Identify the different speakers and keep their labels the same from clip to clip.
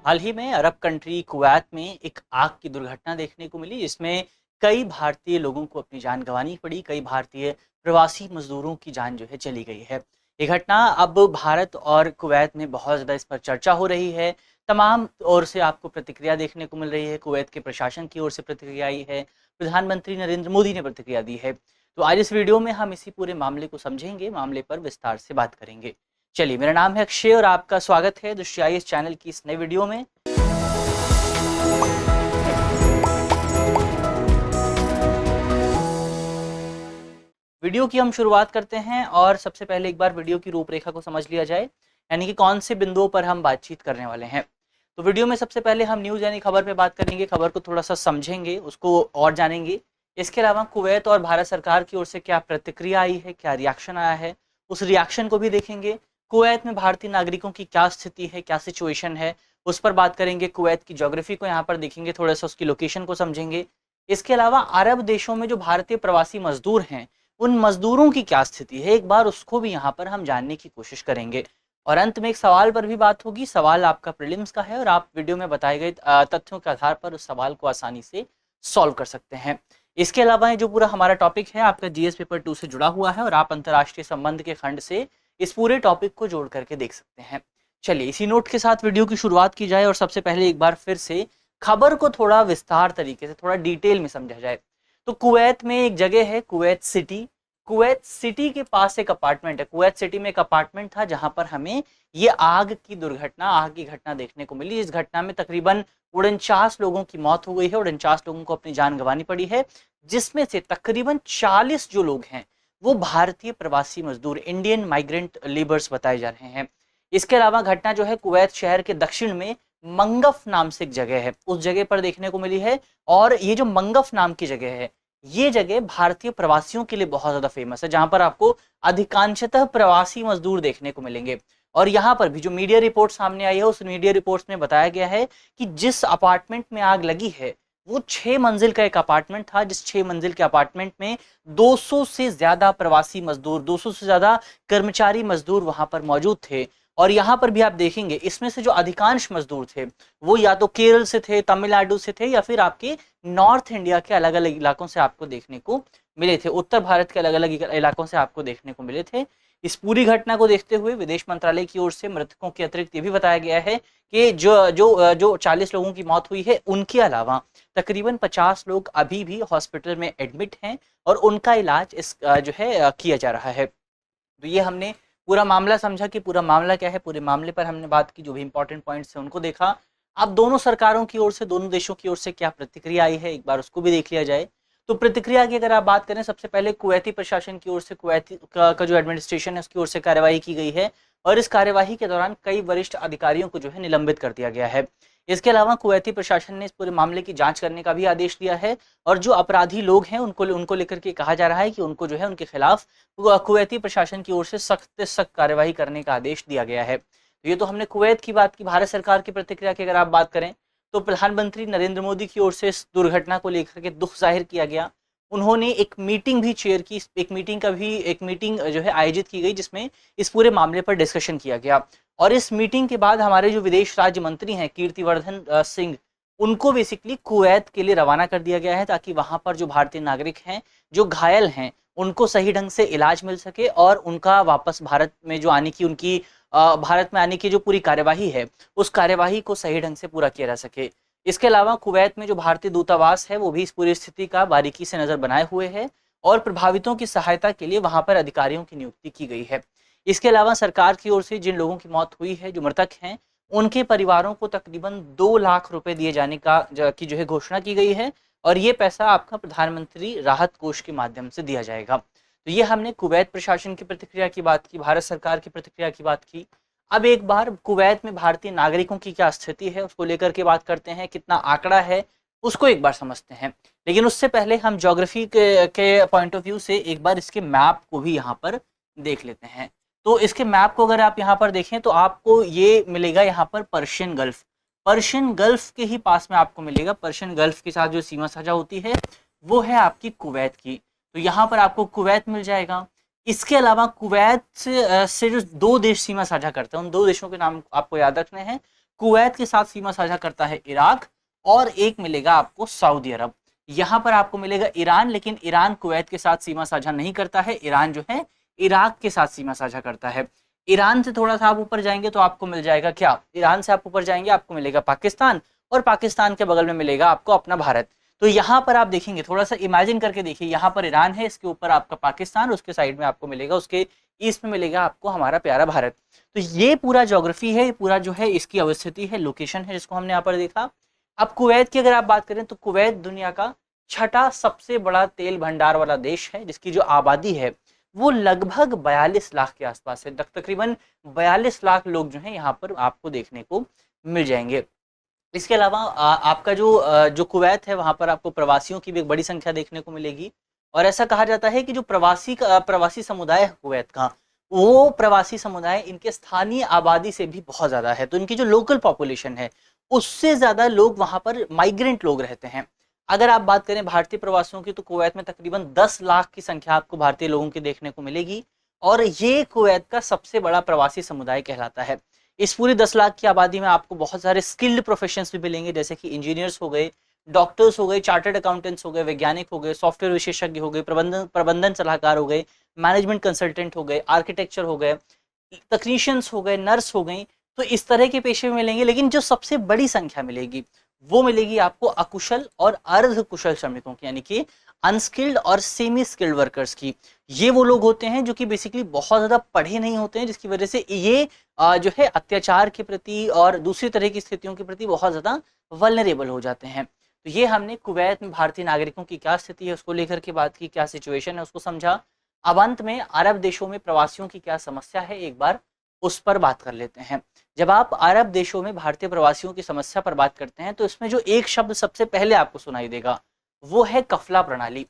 Speaker 1: हाल ही में Arab country Kuwait में एक आग की दुर्घटना देखने को मिली, जिसमें कई भारतीय लोगों को अपनी जान गंवानी पड़ी। कई भारतीय प्रवासी मजदूरों की जान जो है चली गई है। ये घटना अब भारत और कुवैत में बहुत ज़्यादा इस पर चर्चा हो रही है। तमाम ओर से आपको प्रतिक्रिया देखने को मिल रही है। कुवैत के प्रशासन की ओर से प्रतिक्रिया आई है, प्रधानमंत्री नरेंद्र मोदी ने प्रतिक्रिया दी है। तो आज इस वीडियो में हम इसी पूरे मामले को समझेंगे, मामले पर विस्तार से बात करेंगे। चलिए, मेरा नाम है अक्षय और आपका स्वागत है दृश्य इस चैनल की इस नए वीडियो में। वीडियो की हम शुरुआत करते हैं और सबसे पहले एक बार वीडियो की रूपरेखा को समझ लिया जाए, यानी कि कौन से बिंदुओं पर हम बातचीत करने वाले हैं। तो वीडियो में सबसे पहले हम न्यूज़ यानी खबर पे बात करेंगे, खबर को थोड़ा सा समझेंगे, उसको और जानेंगे। इसके अलावा कुवैत और भारत सरकार की ओर से क्या प्रतिक्रिया आई है, क्या रिएक्शन आया है, उस रिएक्शन को भी देखेंगे। कुवैत में भारतीय नागरिकों की क्या स्थिति है, क्या सिचुएशन है, उस पर बात करेंगे। कुवैत की ज्योग्राफी को यहाँ पर देखेंगे, थोड़ा सा उसकी लोकेशन को समझेंगे। इसके अलावा अरब देशों में जो भारतीय प्रवासी मजदूर हैं, उन मजदूरों की क्या स्थिति है, एक बार उसको भी यहाँ पर हम जानने की कोशिश करेंगे। और अंत में एक सवाल पर भी बात होगी। सवाल आपका प्रीलिम्स का है और आप वीडियो में बताए गए तथ्यों के आधार पर उस सवाल को आसानी से सॉल्व कर सकते हैं। इसके अलावा ये जो पूरा हमारा टॉपिक है आपका जीएस पेपर 2 से जुड़ा हुआ है और आप अंतर्राष्ट्रीय संबंध के खंड से इस पूरे टॉपिक को जोड़ करके देख सकते हैं। चलिए, इसी नोट के साथ वीडियो की शुरुआत की जाए और सबसे पहले एक बार फिर से खबर को थोड़ा विस्तार तरीके से, थोड़ा डिटेल में समझा जाए। तो कुवैत में एक जगह है कुवैत सिटी। कुवैत सिटी के पास एक अपार्टमेंट है। कुवैत सिटी में एक अपार्टमेंट था जहां पर हमें ये आग की घटना देखने को मिली। इस घटना में तकरीबन 49 लोगों की मौत हो गई है, 49 लोगों को अपनी जान गंवानी पड़ी है, जिसमें से तकरीबन 40 जो लोग हैं वो भारतीय प्रवासी मजदूर, इंडियन माइग्रेंट लेबर्स बताए जा रहे हैं। इसके अलावा घटना जो है कुवैत शहर के दक्षिण में मंगफ नाम से एक जगह है, उस जगह पर देखने को मिली है। और ये जो मंगफ नाम की जगह है, ये जगह भारतीय प्रवासियों के लिए बहुत ज्यादा फेमस है, जहां पर आपको अधिकांशतः प्रवासी मजदूर देखने को मिलेंगे। और यहाँ पर भी जो मीडिया रिपोर्ट सामने आई है, उस मीडिया रिपोर्ट्स में बताया गया है कि जिस अपार्टमेंट में आग लगी है वो 6 मंजिल का एक अपार्टमेंट था, जिस 6 मंजिल के अपार्टमेंट में 200 से ज्यादा प्रवासी मजदूर, 200 से ज्यादा कर्मचारी मजदूर वहां पर मौजूद थे। और यहाँ पर भी आप देखेंगे, इसमें से जो अधिकांश मजदूर थे वो या तो केरल से थे, तमिलनाडु से थे, या फिर आपके नॉर्थ इंडिया के अलग अलग इलाकों से आपको देखने को मिले थे, उत्तर भारत के अलग अलग इलाकों से आपको देखने को मिले थे। इस पूरी घटना को देखते हुए विदेश मंत्रालय की ओर से मृतकों के अतिरिक्त ये भी बताया गया है कि जो 40 लोगों की मौत हुई है, उनके अलावा तकरीबन 50 लोग अभी भी हॉस्पिटल में एडमिट हैं और उनका इलाज जो है किया जा रहा है। तो ये हमने पूरा मामला समझा कि पूरा मामला क्या है, पूरे मामले पर हमने बात की, जो भी इंपॉर्टेंट पॉइंट्स हैं उनको देखा। अब दोनों सरकारों की ओर से, दोनों देशों की ओर से क्या प्रतिक्रिया आई है, एक बार उसको भी देख लिया जाए। तो प्रतिक्रिया की अगर आप बात करें, सबसे पहले कुवैती प्रशासन की ओर से, कुवैती का जो एडमिनिस्ट्रेशन है उसकी ओर से कार्यवाही की गई है और इस कार्यवाही के दौरान कई वरिष्ठ अधिकारियों को जो है निलंबित कर दिया गया है। इसके अलावा कुवैती प्रशासन ने इस पूरे मामले की जांच करने का भी आदेश दिया है और जो अपराधी लोग हैं उनको लेकर के कहा जा रहा है कि उनको जो है उनके खिलाफ कुवैती प्रशासन की ओर से सख्त से सख्त कार्यवाही करने का आदेश दिया गया है। तो ये तो हमने कुवैत की बात की। भारत सरकार की प्रतिक्रिया की अगर आप बात करें तो प्रधानमंत्री नरेंद्र मोदी की ओर से इस दुर्घटना को लेकर के दुख जाहिर किया गया। उन्होंने एक मीटिंग भी चेयर की, एक मीटिंग जो है आयोजित की गई, जिसमें इस पूरे मामले पर डिस्कशन किया गया। और इस मीटिंग के बाद हमारे जो विदेश राज्य मंत्री हैं कीर्तिवर्धन सिंह, उनको बेसिकली कुवैत के लिए रवाना कर दिया गया है, ताकि वहां पर जो भारतीय नागरिक हैं जो घायल हैं उनको सही ढंग से इलाज मिल सके और उनका वापस भारत में जो आने की उनकी भारत में आने की जो पूरी कार्यवाही है, उस कार्यवाही को सही ढंग से पूरा किया जा सके। इसके अलावा कुवैत में जो भारतीय दूतावास है वो भी इस पूरी स्थिति का बारीकी से नजर बनाए हुए है और प्रभावितों की सहायता के लिए वहां पर अधिकारियों की नियुक्ति की गई है। इसके अलावा सरकार की ओर से जिन लोगों की मौत हुई है, जो मृतक हैं, उनके परिवारों को तकरीबन 2 लाख रुपए दिए जाने की जो है घोषणा की गई है और ये पैसा आपका प्रधानमंत्री राहत कोष के माध्यम से दिया जाएगा। तो ये हमने कुवैत प्रशासन की प्रतिक्रिया की बात की, भारत सरकार की प्रतिक्रिया की बात की। अब एक बार कुवैत में भारतीय नागरिकों की क्या स्थिति है उसको लेकर के बात करते हैं, कितना आंकड़ा है उसको एक बार समझते हैं। लेकिन उससे पहले हम ज्योग्राफी के पॉइंट ऑफ व्यू से एक बार इसके मैप को भी यहाँ पर देख लेते हैं। तो इसके मैप को अगर आप यहाँ पर देखें तो आपको ये मिलेगा यहाँ पर पर्शियन गल्फ। पर्शियन गल्फ के ही पास में आपको मिलेगा, पर्शियन गल्फ के साथ जो सीमा साझा होती है वो है आपकी कुवैत की। तो यहाँ पर आपको कुवैत मिल जाएगा। इसके अलावा कुवैत से जो 2 देश सीमा साझा करते हैं, उन 2 देशों के नाम आपको याद रखने हैं, कुवैत के साथ सीमा साझा करता है इराक, और एक मिलेगा आपको सऊदी अरब। यहाँ पर आपको मिलेगा ईरान, लेकिन ईरान कुवैत के साथ सीमा साझा नहीं करता है। ईरान जो है इराक के साथ सीमा साझा करता है। ईरान से थोड़ा सा आप ऊपर जाएंगे तो आपको मिल जाएगा क्या, ईरान से आप ऊपर जाएंगे आपको मिलेगा पाकिस्तान, और पाकिस्तान के बगल में मिलेगा आपको अपना भारत। तो यहाँ पर आप देखेंगे, थोड़ा सा इमेजिन करके देखिए, यहाँ पर ईरान है, इसके ऊपर आपका पाकिस्तान, उसके साइड में आपको मिलेगा, उसके ईस्ट में मिलेगा आपको हमारा प्यारा भारत। तो ये पूरा ज्योग्राफी है, पूरा जो है इसकी अवस्थिति है, लोकेशन है, जिसको हमने यहाँ पर देखा। अब कुवैत की अगर आप बात करें तो कुवैत दुनिया का छठा सबसे बड़ा तेल भंडार वाला देश है, जिसकी जो आबादी है वो लगभग 42 लाख के आसपास है। तकरीबन 42 लाख लोग जो हैं यहाँ पर आपको देखने को मिल जाएंगे। इसके अलावा आपका जो कुवैत है वहाँ पर आपको प्रवासियों की भी एक बड़ी संख्या देखने को मिलेगी। और ऐसा कहा जाता है कि जो प्रवासी समुदाय है कुवैत का, वो प्रवासी समुदाय इनके स्थानीय आबादी से भी बहुत ज़्यादा है। तो इनकी जो लोकल पॉपुलेशन है उससे ज़्यादा लोग वहाँ पर माइग्रेंट लोग रहते हैं। अगर आप बात करें भारतीय प्रवासियों की तो कुवैत में तकरीबन 10 लाख की संख्या आपको भारतीय लोगों की देखने को मिलेगी, और ये कुवैत का सबसे बड़ा प्रवासी समुदाय कहलाता है। इस पूरी 10 लाख की आबादी में आपको बहुत सारे स्किल्ड प्रोफेशंस भी मिलेंगे, जैसे कि इंजीनियर्स हो गए, डॉक्टर्स हो गए, चार्टर्ड अकाउंटेंट्स हो गए, वैज्ञानिक हो गए, सॉफ्टवेयर विशेषज्ञ हो गए, प्रबंधन सलाहकार हो गए, मैनेजमेंट कंसल्टेंट हो गए, आर्किटेक्चर हो गए, तकनीशियंस हो गए, नर्स हो गई। तो इस तरह के पेशे में मिलेंगे, लेकिन जो सबसे बड़ी संख्या मिलेगी वो मिलेगी आपको अकुशल और अर्ध कुशल श्रमिकों की, यानी कि अनस्किल्ड और सेमी स्किल्ड वर्कर्स की। ये वो लोग होते हैं जो कि बेसिकली बहुत ज़्यादा पढ़े नहीं होते हैं, जिसकी वजह से ये जो है अत्याचार के प्रति और दूसरी तरह की स्थितियों के प्रति बहुत ज़्यादा वल्नरेबल हो जाते हैं। तो ये हमने कुवैत में भारतीय नागरिकों की क्या स्थिति है उसको लेकर के बात की, क्या सिचुएशन है उसको समझा। अब अंत में अरब देशों में प्रवासियों की क्या समस्या है, एक बार उस पर बात कर लेते हैं। जब आप अरब देशों में भारतीय प्रवासियों की समस्या पर बात करते हैं तो इसमें जो एक शब्द सबसे पहले आपको सुनाई देगा वो है कफला प्रणाली।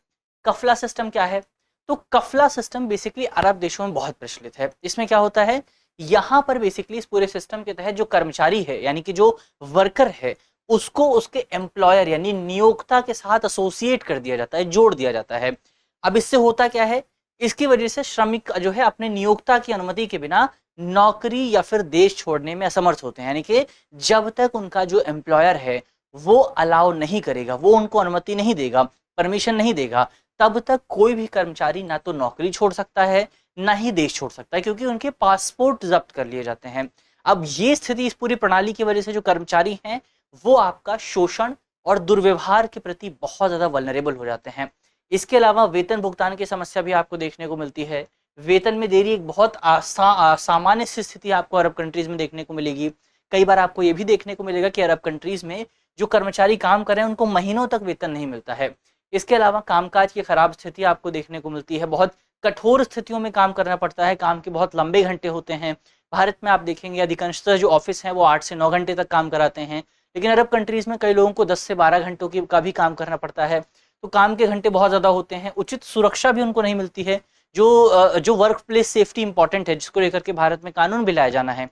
Speaker 1: कफला सिस्टम क्या है? तो कफला सिस्टम बेसिकली अरब देशों में बहुत प्रचलित है। इसमें क्या होता है, यहाँ पर बेसिकली इस पूरे सिस्टम के तहत जो कर्मचारी है यानी कि जो वर्कर है उसको उसके एम्प्लॉयर यानी नियोक्ता के साथ एसोसिएट कर दिया जाता है, जोड़ दिया जाता है। अब इससे होता क्या है, इसकी वजह से श्रमिक जो है अपने नियोक्ता की अनुमति के बिना नौकरी या फिर देश छोड़ने में असमर्थ होते हैं। यानी कि जब तक उनका जो एम्प्लॉयर है वो अलाउ नहीं करेगा, वो उनको अनुमति नहीं देगा, परमिशन नहीं देगा, तब तक कोई भी कर्मचारी ना तो नौकरी छोड़ सकता है ना ही देश छोड़ सकता है, क्योंकि उनके पासपोर्ट जब्त कर लिए जाते हैं। अब ये स्थिति इस पूरी प्रणाली की वजह से जो कर्मचारी हैं वो आपका शोषण और दुर्व्यवहार के प्रति बहुत ज़्यादा वल्नरेबल हो जाते हैं। इसके अलावा वेतन भुगतान की समस्या भी आपको देखने को मिलती है। वेतन में देरी एक बहुत सामान्य सी स्थिति आपको अरब कंट्रीज में देखने को मिलेगी। कई बार आपको ये भी देखने को मिलेगा कि अरब कंट्रीज में जो कर्मचारी काम कर रहे हैं उनको महीनों तक वेतन नहीं मिलता है। इसके अलावा कामकाज की खराब स्थिति आपको देखने को मिलती है, बहुत कठोर स्थितियों में काम करना पड़ता है, काम के बहुत लंबे घंटे होते हैं। भारत में आप देखेंगे अधिकांशतः जो ऑफिस हैं वो 8 से 9 घंटे तक काम कराते हैं, लेकिन अरब कंट्रीज में कई लोगों को 10 से 12 घंटों का भी काम करना पड़ता है। तो काम के घंटे बहुत ज़्यादा होते हैं, उचित सुरक्षा भी उनको नहीं मिलती है। जो वर्क प्लेस सेफ्टी इंपॉर्टेंट है, जिसको लेकर के भारत में कानून भी लाया जाना है,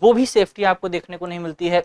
Speaker 1: वो भी सेफ्टी आपको देखने को नहीं मिलती है।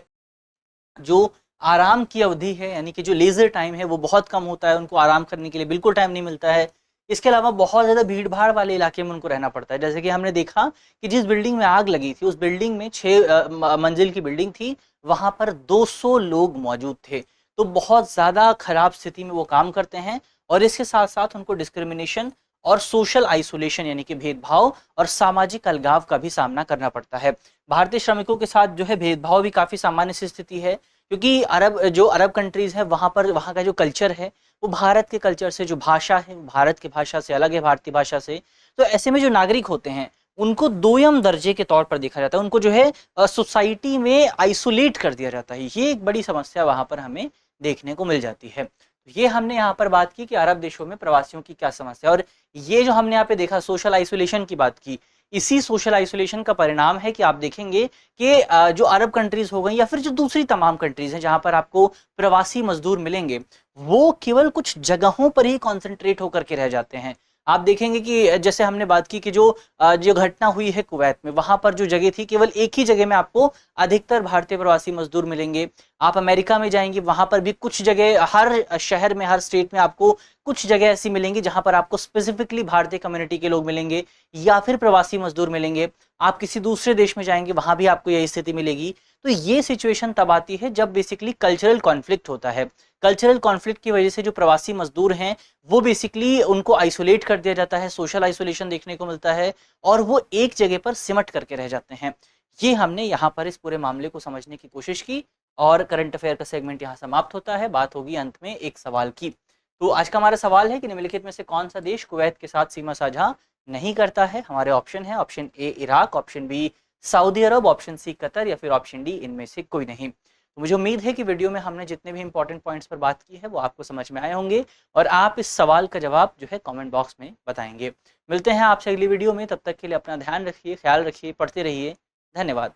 Speaker 1: जो आराम की अवधि है यानी कि जो लेजर टाइम है वो बहुत कम होता है, उनको आराम करने के लिए बिल्कुल टाइम नहीं मिलता है। इसके अलावा बहुत ज़्यादा भीड़ भाड़ वाले इलाके में उनको रहना पड़ता है। जैसे कि हमने देखा कि जिस बिल्डिंग में आग लगी थी उस बिल्डिंग में 6 मंजिल की बिल्डिंग थी, वहाँ पर 200 लोग मौजूद थे। तो बहुत ज़्यादा खराब स्थिति में वो काम करते हैं, और इसके साथ साथ उनको डिस्क्रिमिनेशन और सोशल आइसोलेशन यानी कि भेदभाव और सामाजिक अलगाव का भी सामना करना पड़ता है। भारतीय श्रमिकों के साथ जो है भेदभाव भी काफ़ी सामान्य सी स्थिति है, क्योंकि अरब कंट्रीज है वहाँ का जो कल्चर है वो भारत के कल्चर से, जो भाषा है भारत की भाषा से अलग है, भारतीय भाषा से। तो ऐसे में जो नागरिक होते हैं उनको दोयम दर्जे के तौर पर देखा जाता है, उनको जो है सोसाइटी में आइसोलेट कर दिया जाता है। ये एक बड़ी समस्या वहाँ पर हमें देखने को मिल जाती है। ये हमने यहाँ पर बात की कि अरब देशों में प्रवासियों की क्या समस्या, और ये जो हमने यहाँ पे देखा सोशल आइसोलेशन की बात की, इसी सोशल आइसोलेशन का परिणाम है कि आप देखेंगे कि जो अरब कंट्रीज हो गई या फिर जो दूसरी तमाम कंट्रीज हैं जहाँ पर आपको प्रवासी मजदूर मिलेंगे, वो केवल कुछ जगहों पर ही कॉन्सेंट्रेट होकर के रह जाते हैं। आप देखेंगे कि जैसे हमने बात की कि जो घटना हुई है कुवैत में, वहां पर जो जगह थी केवल एक ही जगह में आपको अधिकतर भारतीय प्रवासी मजदूर मिलेंगे। आप अमेरिका में जाएंगे वहां पर भी कुछ जगह, हर शहर में हर स्टेट में आपको कुछ जगह ऐसी मिलेंगी जहां पर आपको स्पेसिफिकली भारतीय कम्युनिटी के लोग मिलेंगे या फिर प्रवासी मजदूर मिलेंगे। आप किसी दूसरे देश में जाएंगे वहां भी आपको यही स्थिति मिलेगी। तो ये सिचुएशन तब आती है जब बेसिकली कल्चरल कॉन्फ्लिक्ट होता है। कल्चरल कॉन्फ्लिक्ट की वजह से जो प्रवासी मजदूर हैं वो बेसिकली उनको आइसोलेट कर दिया जाता है, सोशल आइसोलेशन देखने को मिलता है और वो एक जगह पर सिमट करके रह जाते हैं। ये हमने यहाँ पर इस पूरे मामले को समझने की कोशिश की और करंट अफेयर का सेगमेंट यहाँ समाप्त होता है। बात होगी अंत में एक सवाल की। तो आज का हमारा सवाल है कि निम्नलिखित में से कौन सा देश कुवैत के साथ सीमा साझा नहीं करता है। हमारे ऑप्शन है option A Iraq, option B Saudi Arabia, option C Qatar या फिर ऑप्शन डी इनमें से कोई नहीं। तो मुझे उम्मीद है कि वीडियो में हमने जितने भी इंपॉर्टेंट पॉइंट्स पर बात की है वो आपको समझ में आए होंगे और आप इस सवाल का जवाब जो है कमेंट बॉक्स में बताएंगे। मिलते हैं आपसे अगली वीडियो में, तब तक के लिए अपना ध्यान रखिए, ख्याल रखिए, पढ़ते रहिए। धन्यवाद।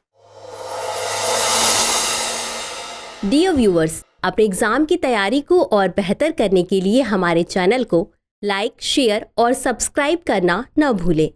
Speaker 2: डियर व्यूअर्स, अपने एग्जाम की तैयारी को और बेहतर करने के लिए हमारे चैनल को लाइक, शेयर और सब्सक्राइब करना न भूलें।